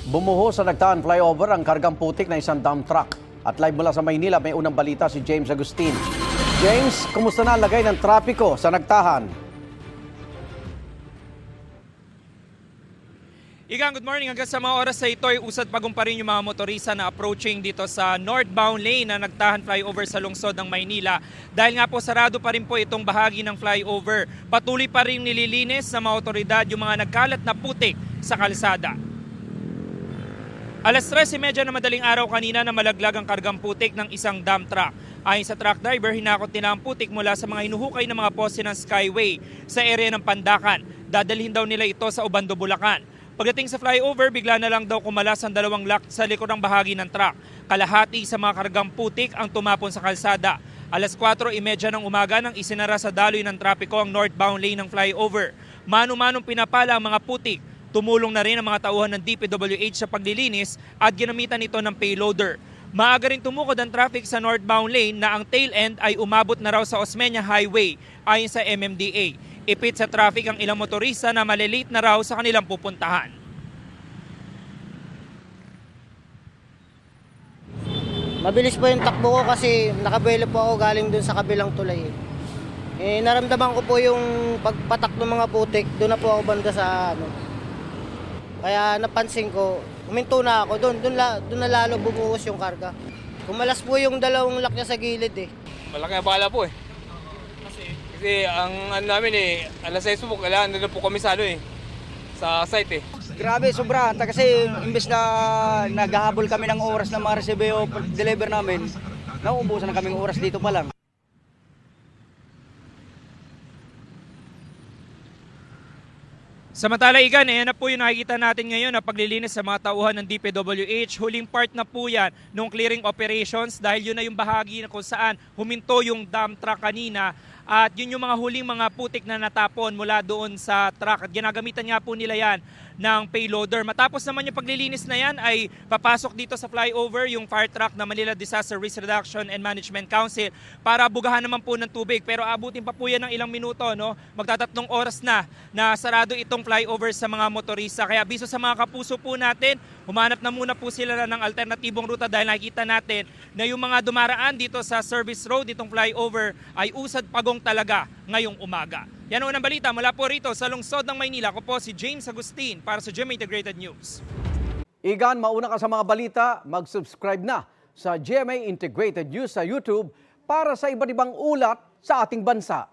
Bumuho sa Nagtaan flyover ang kargang putik na isang dump truck. At live mula sa Maynila, may unang balita si James Agustin. James, kumusta na lagay ng trapiko sa Nagtahan? Igang, good morning. Hanggang sa mga oras sa ito ay usad pagong pa rin yung mga motorista na approaching dito sa northbound lane na Nagtahan flyover sa lungsod ng Maynila. Dahil nga po sarado pa rin po itong bahagi ng flyover. Patuloy pa rin nililinis sa mga otoridad yung mga nagkalat na putik sa kalsada. Alas 3:30 na madaling araw kanina na malaglag ang kargang putik ng isang dump truck. Ayon sa truck driver, hinakot nila ang putik mula sa mga hinuhukay ng mga poste ng Skyway sa area ng Pandakan. Dadalhin daw nila ito sa Obando, Bulacan. Pagdating sa flyover, bigla na lang daw kumalas ang dalawang lock sa likod ng bahagi ng truck. Kalahati sa mga kargang putik ang tumapon sa kalsada. Alas 4:30 ng umaga nang isinara sa daloy ng trapiko ang northbound lane ng flyover. Mano-manong pinapala ang mga putik. Tumulong na rin ang mga tauhan ng DPWH sa paglilinis at ginamitan ito ng payloader. Maaga rin tumukod ang traffic sa northbound lane na ang tail end ay umabot na raw sa Osmeña Highway ayon sa MMDA. Ipit sa traffic ang ilang motorista na malilate na raw sa kanilang pupuntahan. Mabilis po yung takbo ko kasi nakabuelo po ako galing dun sa kabilang tulay. Naramdaman ko po yung pagpatak ng mga putik, doon na po ako banda sa Kaya napansin ko, huminto na ako doon na lalo bumuhos yung karga. Kumalas po yung dalawang lock niya sa gilid eh. Malaki ang bala po eh. Kasi ang ano namin alas 6 po, kailangan na po kami sa sa site eh. Grabe, sobra. Kasi imbes na naghahabol kami ng oras ng mga resibo deliver namin, nauubusan na kaming oras dito pa lang. Samantala, Igan, ayan na po yung nakikita natin ngayon na paglilinis sa mga tauhan ng DPWH. Huling part na po yan nung clearing operations dahil yun na yung bahagi na kung saan huminto yung dump truck kanina. At yun yung mga huling mga putik na natapon mula doon sa truck. At ginagamitan nga po nila yan ng payloader. Matapos naman yung paglilinis na yan ay papasok dito sa flyover yung fire truck na Manila Disaster Risk Reduction and Management Council para bugahan naman po ng tubig. Pero abutin pa po yan ng ilang minuto. No? Magtatatlong oras na sarado itong flyover sa mga motorista. Kaya abiso sa mga kapuso po natin, humanap na muna po sila ng alternatibong ruta dahil nakikita natin na yung mga dumaraan dito sa service road, itong flyover, ay usad pagong talaga ngayong umaga. Yan ang unang balita mula po rito sa lungsod ng Maynila. Ako po si James Agustin para sa GMA Integrated News. Igan, mauna ka sa mga balita, mag-subscribe na sa GMA Integrated News sa YouTube para sa iba't ibang ulat sa ating bansa.